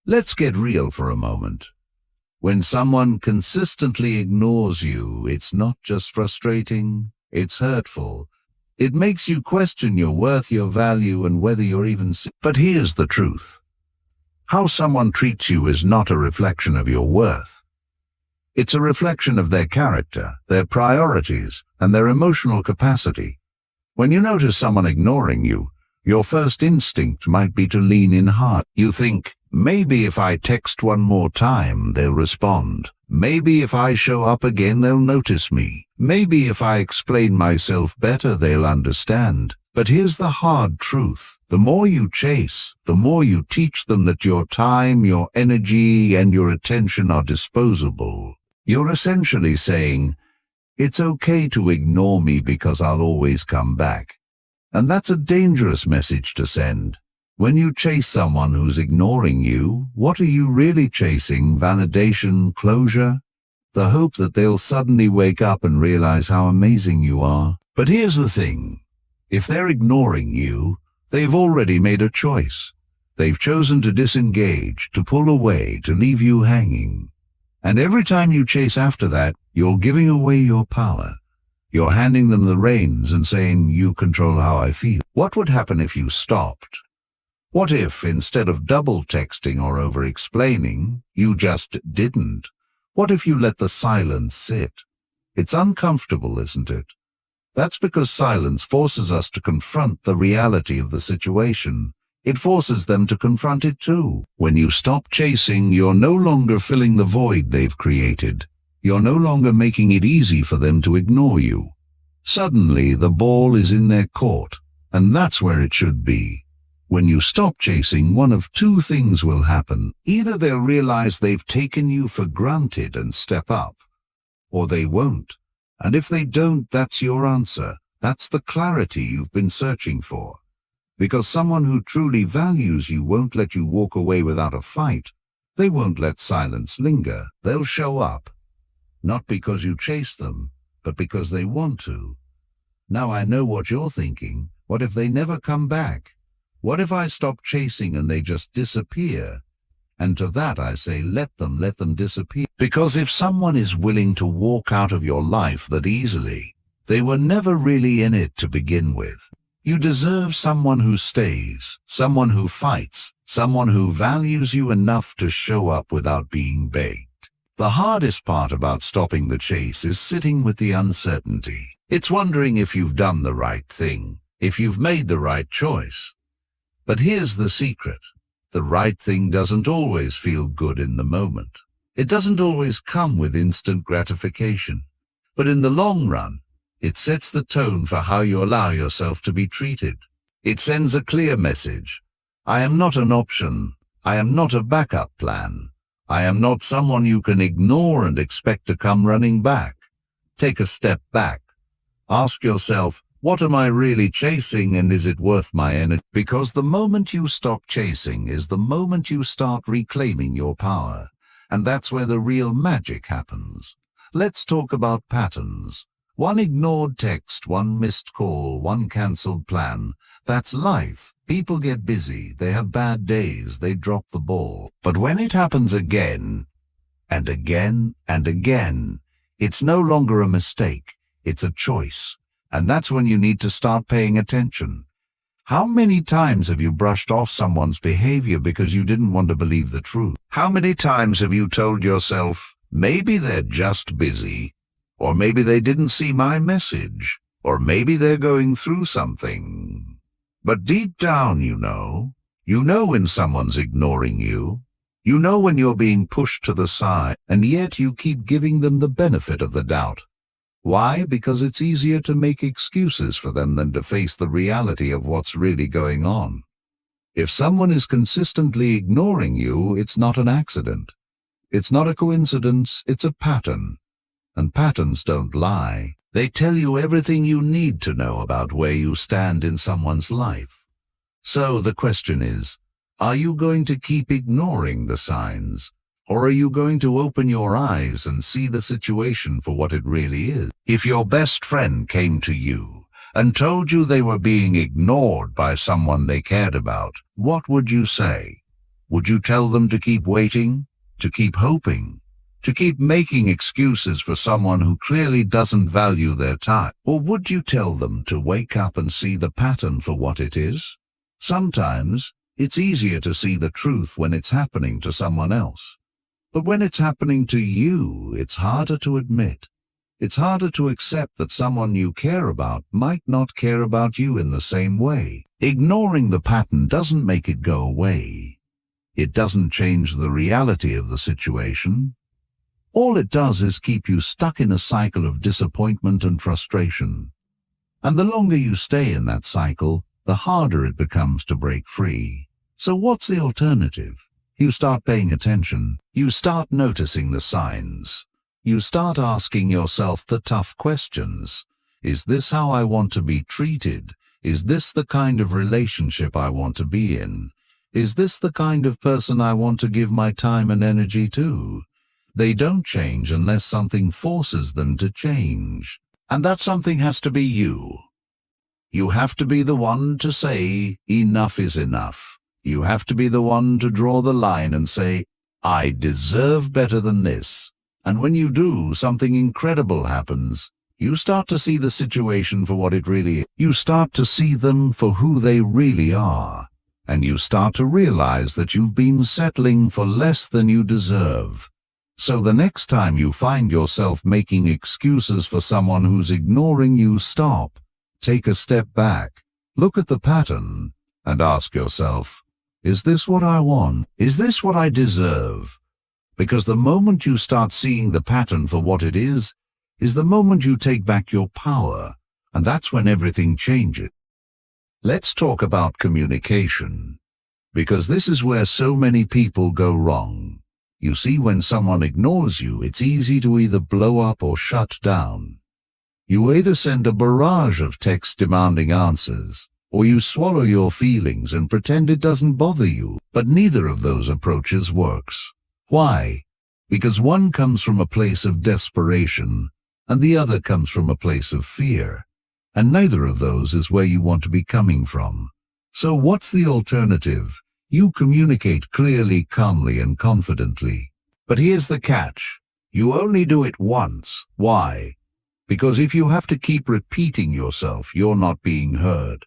Let's get real for a moment. When someone consistently ignores you, it's not just frustrating, it's hurtful. It makes you question your worth, your value, and whether you're even But here's the truth. How someone treats you is not a reflection of your worth. It's a reflection of their character, their priorities, and their emotional capacity. When you notice someone ignoring you, your first instinct might be to lean in hard. You think, maybe if I text one more time, they'll respond. Maybe if I show up again, they'll notice me. Maybe if I explain myself better, they'll understand. But here's the hard truth. The more you chase, the more you teach them that your time, your energy, and your attention are disposable. You're essentially saying, it's okay to ignore me because I'll always come back. And that's a dangerous message to send. When you chase someone who's ignoring you, what are you really chasing? Validation, closure? The hope that they'll suddenly wake up and realize how amazing you are. But here's the thing. If they're ignoring you, they've already made a choice. They've chosen to disengage, to pull away, to leave you hanging. And every time you chase after that, you're giving away your power. You're handing them the reins and saying, you control how I feel. What would happen if you stopped? What if, instead of double texting or over-explaining, you just didn't? What if you let the silence sit? It's uncomfortable, isn't it? That's because silence forces us to confront the reality of the situation. It forces them to confront it too. When you stop chasing, you're no longer filling the void they've created. You're no longer making it easy for them to ignore you. Suddenly, the ball is in their court, and that's where it should be. When you stop chasing, one of two things will happen. Either they'll realize they've taken you for granted and step up, or they won't. And if they don't, that's your answer. That's the clarity you've been searching for. Because someone who truly values you won't let you walk away without a fight. They won't let silence linger. They'll show up. Not because you chase them, but because they want to. Now I know what you're thinking. What if they never come back? What if I stop chasing and they just disappear? And to that I say, let them disappear. Because if someone is willing to walk out of your life that easily, they were never really in it to begin with. You deserve someone who stays, someone who fights, someone who values you enough to show up without being begged. The hardest part about stopping the chase is sitting with the uncertainty. It's wondering if you've done the right thing, if you've made the right choice. But here's the secret. The right thing doesn't always feel good in the moment. It doesn't always come with instant gratification. But in the long run, it sets the tone for how you allow yourself to be treated. It sends a clear message. I am not an option. I am not a backup plan. I am not someone you can ignore and expect to come running back. Take a step back. Ask yourself, what am I really chasing, and is it worth my energy? Because the moment you stop chasing is the moment you start reclaiming your power. And that's where the real magic happens. Let's talk about patterns. One ignored text, one missed call, one cancelled plan. That's life. People get busy, they have bad days, they drop the ball. But when it happens again, and again, and again, it's no longer a mistake, it's a choice. And that's when you need to start paying attention. How many times have you brushed off someone's behavior because you didn't want to believe the truth? How many times have you told yourself, maybe they're just busy, or maybe they didn't see my message, or maybe they're going through something? But deep down, you know when someone's ignoring you. You know when you're being pushed to the side, and yet you keep giving them the benefit of the doubt. Why? Because it's easier to make excuses for them than to face the reality of what's really going on. If someone is consistently ignoring you, it's not an accident. It's not a coincidence, it's a pattern. And patterns don't lie. They tell you everything you need to know about where you stand in someone's life. So the question is, are you going to keep ignoring the signs? Or are you going to open your eyes and see the situation for what it really is? If your best friend came to you and told you they were being ignored by someone they cared about, what would you say? Would you tell them to keep waiting, to keep hoping, to keep making excuses for someone who clearly doesn't value their time? Or would you tell them to wake up and see the pattern for what it is? Sometimes it's easier to see the truth when it's happening to someone else. But when it's happening to you, it's harder to admit. It's harder to accept that someone you care about might not care about you in the same way. Ignoring the pattern doesn't make it go away. It doesn't change the reality of the situation. All it does is keep you stuck in a cycle of disappointment and frustration. And the longer you stay in that cycle, the harder it becomes to break free. So what's the alternative? You start paying attention. You start noticing the signs. You start asking yourself the tough questions. Is this how I want to be treated? Is this the kind of relationship I want to be in? Is this the kind of person I want to give my time and energy to? They don't change unless something forces them to change. And that something has to be you. You have to be the one to say, enough is enough. You have to be the one to draw the line and say, I deserve better than this. And when you do, something incredible happens. You start to see the situation for what it really is. You start to see them for who they really are. And you start to realize that you've been settling for less than you deserve. So the next time you find yourself making excuses for someone who's ignoring you, stop. Take a step back. Look at the pattern and ask yourself, is this what I want? Is this what I deserve? Because the moment you start seeing the pattern for what it is the moment you take back your power, and that's when everything changes. Let's talk about communication, because this is where so many people go wrong. You see, when someone ignores you, it's easy to either blow up or shut down. You either send a barrage of texts demanding answers, or you swallow your feelings and pretend it doesn't bother you. But neither of those approaches works. Why? Because one comes from a place of desperation, and the other comes from a place of fear. And neither of those is where you want to be coming from. So what's the alternative? You communicate clearly, calmly, and confidently. But here's the catch. You only do it once. Why? Because if you have to keep repeating yourself, you're not being heard.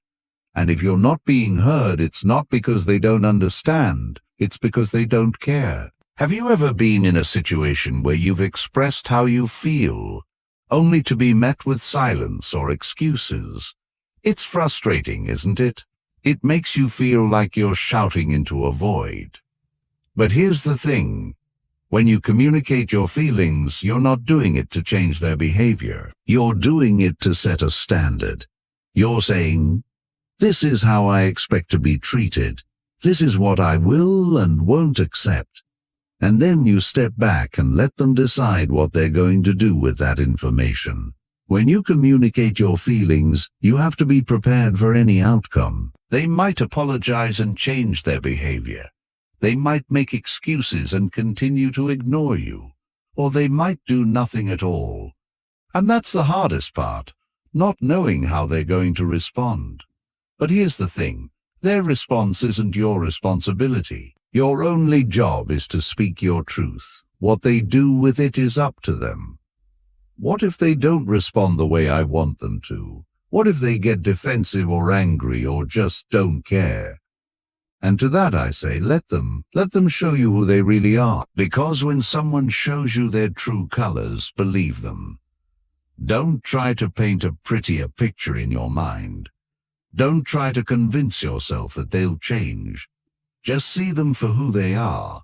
And if you're not being heard, it's not because they don't understand. It's because they don't care. Have you ever been in a situation where you've expressed how you feel, only to be met with silence or excuses? It's frustrating, isn't it? It makes you feel like you're shouting into a void. But here's the thing. When you communicate your feelings, you're not doing it to change their behavior. You're doing it to set a standard. You're saying, this is how I expect to be treated. This is what I will and won't accept. And then you step back and let them decide what they're going to do with that information. When you communicate your feelings, you have to be prepared for any outcome. They might apologize and change their behavior. They might make excuses and continue to ignore you. Or they might do nothing at all. And that's the hardest part, not knowing how they're going to respond. But here's the thing. Their response isn't your responsibility. Your only job is to speak your truth. What they do with it is up to them. What if they don't respond the way I want them to? What if they get defensive or angry or just don't care? And to that I say, let them show you who they really are. Because when someone shows you their true colors, believe them. Don't try to paint a prettier picture in your mind. Don't try to convince yourself that they'll change. Just see them for who they are,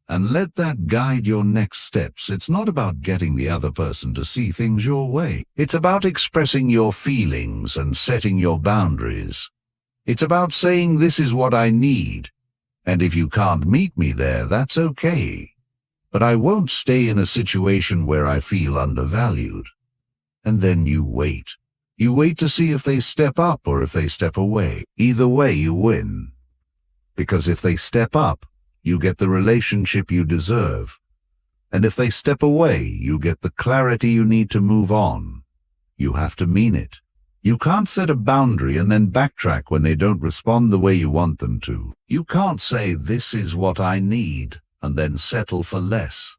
and let that guide your next steps. It's not about getting the other person to see things your way. It's about expressing your feelings and setting your boundaries. It's about saying, this is what I need, and if you can't meet me there, that's okay. But I won't stay in a situation where I feel undervalued. And then you wait. You wait to see if they step up or if they step away. Either way, you win. Because if they step up, you get the relationship you deserve. And if they step away, you get the clarity you need to move on. You have to mean it. You can't set a boundary and then backtrack when they don't respond the way you want them to. You can't say, "This is what I need," and then settle for less.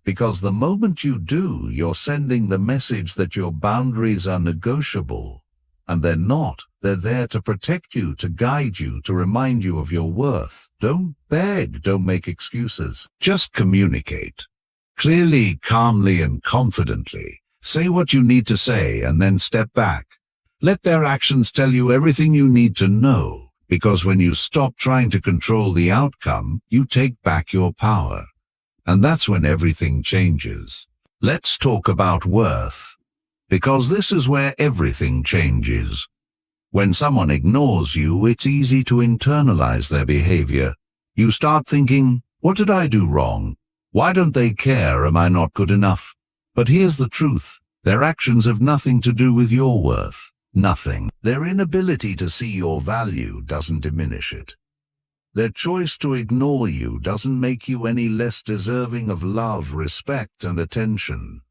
Because the moment you do, you're sending the message that your boundaries are negotiable. And they're not. They're there to protect you, to guide you, to remind you of your worth. Don't beg, don't make excuses. Just communicate. Clearly, calmly, and confidently. Say what you need to say and then step back. Let their actions tell you everything you need to know, because when you stop trying to control the outcome, you take back your power. And that's when everything changes. Let's talk about worth, because this is where everything changes. When someone ignores you, it's easy to internalize their behavior. You start thinking, "What did I do wrong? Why don't they care? Am I not good enough?" But here's the truth. Their actions have nothing to do with your worth. Nothing. Their inability to see your value doesn't diminish it. Their choice to ignore you doesn't make you any less deserving of love, respect, and attention.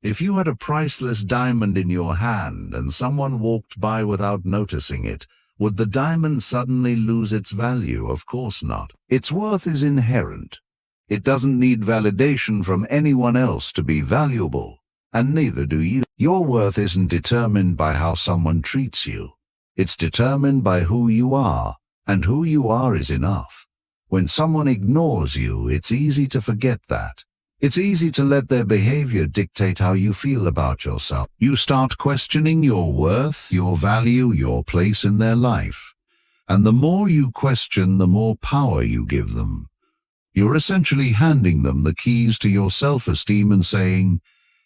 If you had a priceless diamond in your hand and someone walked by without noticing it, would the diamond suddenly lose its value? Of course not. Its worth is inherent. It doesn't need validation from anyone else to be valuable, and neither do you. Your worth isn't determined by how someone treats you. It's determined by who you are, and who you are is enough. When someone ignores you, it's easy to forget that. It's easy to let their behavior dictate how you feel about yourself. You start questioning your worth, your value, your place in their life. And the more you question, the more power you give them. You're essentially handing them the keys to your self-esteem and saying,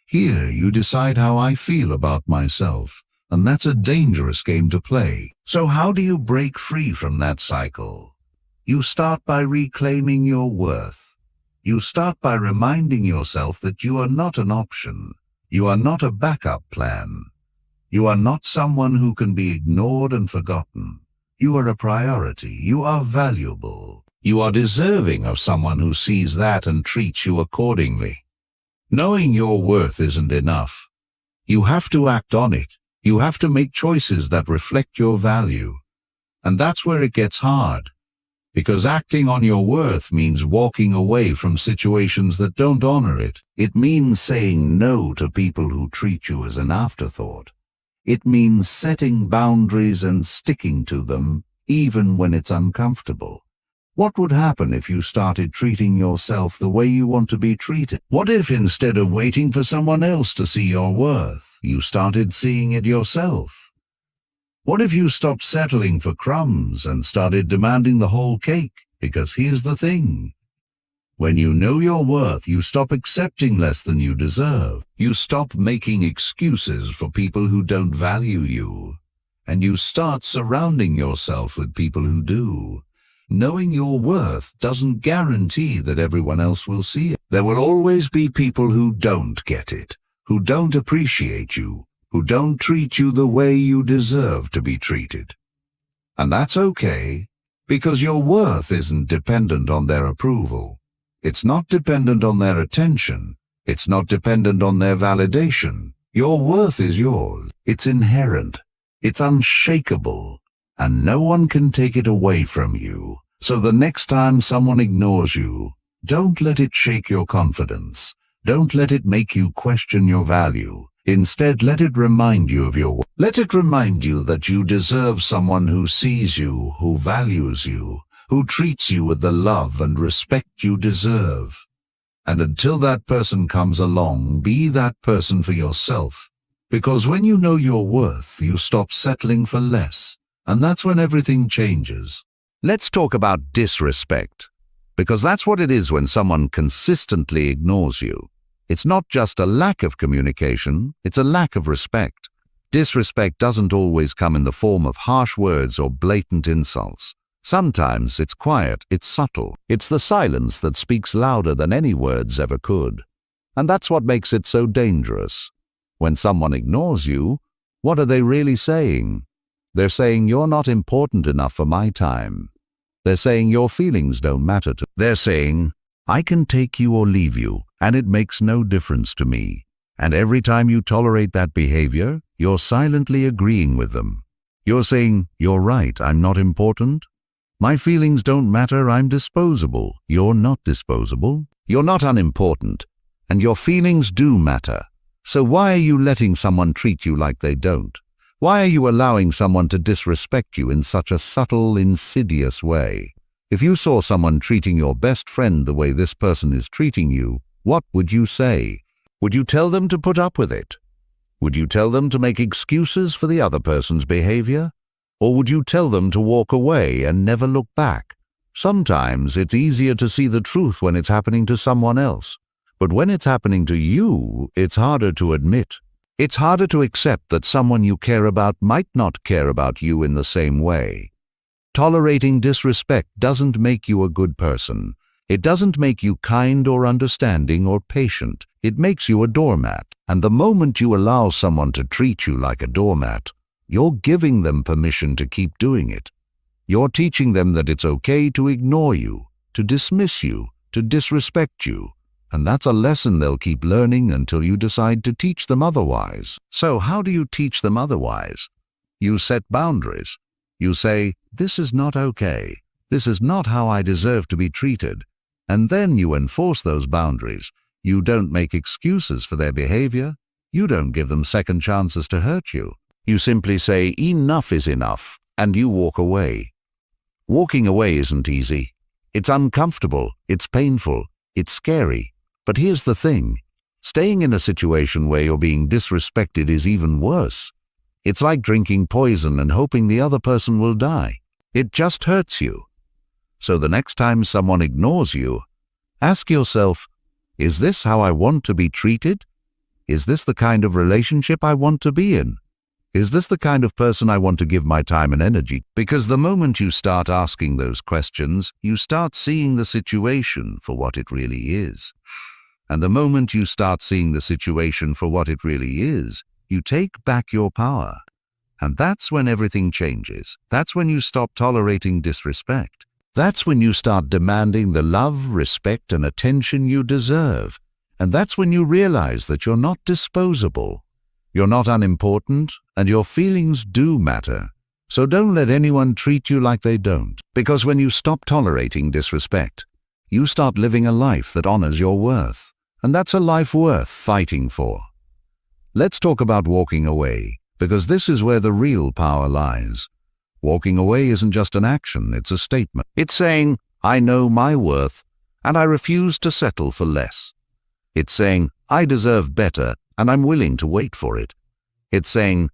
"Here, you decide how I feel about myself." And that's a dangerous game to play. So how do you break free from that cycle? You start by reclaiming your worth. You start by reminding yourself that you are not an option. You are not a backup plan. You are not someone who can be ignored and forgotten. You are a priority. You are valuable. You are deserving of someone who sees that and treats you accordingly. Knowing your worth isn't enough. You have to act on it. You have to make choices that reflect your value. And that's where it gets hard. Because acting on your worth means walking away from situations that don't honor it. It means saying no to people who treat you as an afterthought. It means setting boundaries and sticking to them, even when it's uncomfortable. What would happen if you started treating yourself the way you want to be treated? What if instead of waiting for someone else to see your worth, you started seeing it yourself? What if you stopped settling for crumbs and started demanding the whole cake? Because here's the thing. When you know your worth, you stop accepting less than you deserve. You stop making excuses for people who don't value you. And you start surrounding yourself with people who do. Knowing your worth doesn't guarantee that everyone else will see it. There will always be people who don't get it, who don't appreciate you, who don't treat you the way you deserve to be treated. And that's okay, because your worth isn't dependent on their approval. It's not dependent on their attention. It's not dependent on their validation. Your worth is yours. It's inherent. It's unshakable. And no one can take it away from you. So the next time someone ignores you, don't let it shake your confidence. Don't let it make you question your value. Instead, let it remind you of your worth. Let it remind you that you deserve someone who sees you, who values you, who treats you with the love and respect you deserve. And until that person comes along, be that person for yourself. Because when you know your worth, you stop settling for less. And that's when everything changes. Let's talk about disrespect, because that's what it is when someone consistently ignores you. It's not just a lack of communication, it's a lack of respect. Disrespect doesn't always come in the form of harsh words or blatant insults. Sometimes it's quiet, it's subtle. It's the silence that speaks louder than any words ever could. And that's what makes it so dangerous. When someone ignores you, what are they really saying? They're saying you're not important enough for my time. They're saying your feelings don't matter to me. They're saying, I can take you or leave you, and it makes no difference to me. And every time you tolerate that behavior, You're silently agreeing with them. You're saying, "You're right, I'm not important. My feelings don't matter, I'm disposable." You're not disposable. You're not unimportant. And your feelings do matter. So why are you letting someone treat you like they don't? Why are you allowing someone to disrespect you in such a subtle, insidious way? If you saw someone treating your best friend the way this person is treating you, what would you say? Would you tell them to put up with it? Would you tell them to make excuses for the other person's behavior? Or would you tell them to walk away and never look back? Sometimes it's easier to see the truth when it's happening to someone else. But when it's happening to you, it's harder to admit. It's harder to accept that someone you care about might not care about you in the same way. Tolerating disrespect doesn't make you a good person. It doesn't make you kind or understanding or patient. It makes you a doormat. And the moment you allow someone to treat you like a doormat, you're giving them permission to keep doing it. You're teaching them that it's okay to ignore you, to dismiss you, to disrespect you. And that's a lesson they'll keep learning until you decide to teach them otherwise. So how do you teach them otherwise? You set boundaries. You say, "This is not okay. This is not how I deserve to be treated." And then you enforce those boundaries. You don't make excuses for their behavior. You don't give them second chances to hurt you. You simply say, "Enough is enough," and you walk away. Walking away isn't easy. It's uncomfortable. It's painful. It's scary. But here's the thing. Staying in a situation where you're being disrespected is even worse. It's like drinking poison and hoping the other person will die. It just hurts you. So the next time someone ignores you, ask yourself, is this how I want to be treated? Is this the kind of relationship I want to be in? Is this the kind of person I want to give my time and energy? Because the moment you start asking those questions, you start seeing the situation for what it really is. And the moment you start seeing the situation for what it really is, you take back your power. And that's when everything changes. That's when you stop tolerating disrespect. That's when you start demanding the love, respect, and attention you deserve. And that's when you realize that you're not disposable. You're not unimportant, and your feelings do matter. So don't let anyone treat you like they don't. Because when you stop tolerating disrespect, you start living a life that honors your worth. And that's a life worth fighting for. Let's talk about walking away, because this is where the real power lies. Walking away isn't just an action, it's a statement. It's saying, "I know my worth, and I refuse to settle for less." It's saying, "I deserve better, and I'm willing to wait for it." It's saying,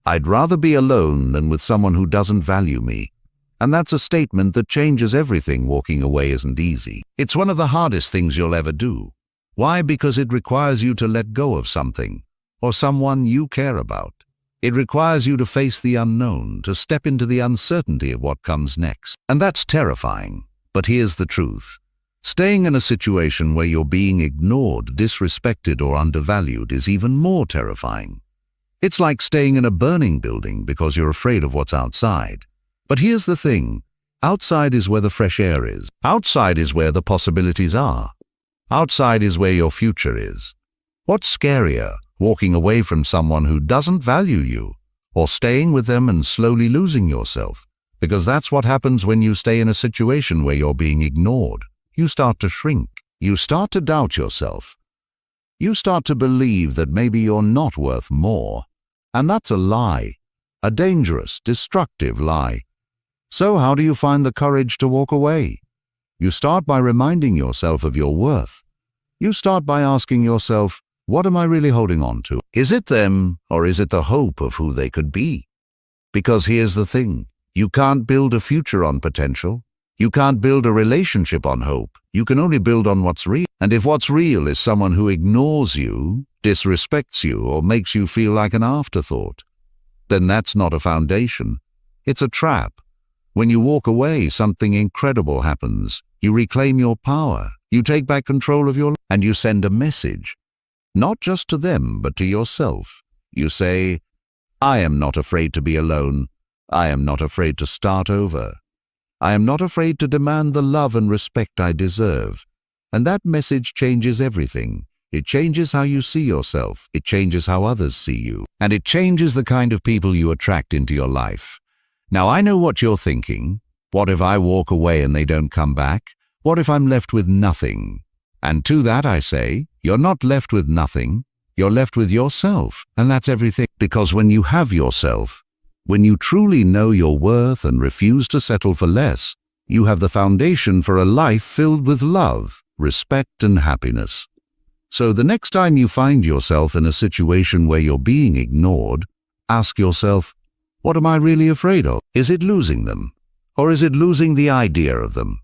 "I'd rather be alone than with someone who doesn't value me." And that's a statement that changes everything. Walking away isn't easy. It's one of the hardest things you'll ever do. Why? Because it requires you to let go of something, or someone you care about. It requires you to face the unknown, to step into the uncertainty of what comes next. And that's terrifying. But here's the truth. Staying in a situation where you're being ignored, disrespected, or undervalued is even more terrifying. It's like staying in a burning building because you're afraid of what's outside. But here's the thing. Outside is where the fresh air is. Outside is where the possibilities are. Outside is where your future is. What's scarier, walking away from someone who doesn't value you, or staying with them and slowly losing yourself? Because that's what happens when you stay in a situation where you're being ignored. You start to shrink. You start to doubt yourself. You start to believe that maybe you're not worth more. And that's a lie. A dangerous, destructive lie. So how do you find the courage to walk away? You start by reminding yourself of your worth. You start by asking yourself, what am I really holding on to? Is it them, or is it the hope of who they could be? Because here's the thing. You can't build a future on potential. You can't build a relationship on hope. You can only build on what's real. And if what's real is someone who ignores you, disrespects you, or makes you feel like an afterthought, then that's not a foundation. It's a trap. When you walk away, something incredible happens. You reclaim your power. You take back control of your life, and you send a message. Not just to them, but to yourself. You say, I am not afraid to be alone. I am not afraid to start over. I am not afraid to demand the love and respect I deserve. And that message changes everything. It changes how you see yourself. It changes how others see you. and it changes the kind of people you attract into your life. Now, I know what you're thinking. What if I walk away and they don't come back? What if I'm left with nothing? And to that I say, you're not left with nothing. You're left with yourself, and that's everything. Because when you have yourself, when you truly know your worth and refuse to settle for less, you have the foundation for a life filled with love, respect, and happiness. So the next time you find yourself in a situation where you're being ignored, ask yourself, what am I really afraid of? Is it losing them? Or is it losing the idea of them?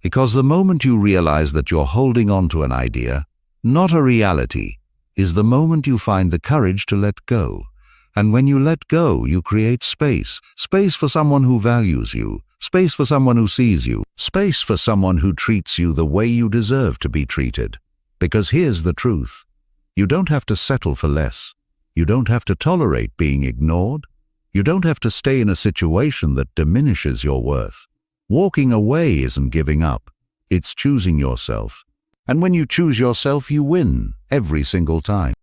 Because the moment you realize that you're holding on to an idea, not a reality, is the moment you find the courage to let go. And when you let go, you create space. Space for someone who values you. Space for someone who sees you. Space for someone who treats you the way you deserve to be treated. Because here's the truth. You don't have to settle for less. You don't have to tolerate being ignored. You don't have to stay in a situation that diminishes your worth. Walking away isn't giving up. It's choosing yourself. And when you choose yourself, you win every single time.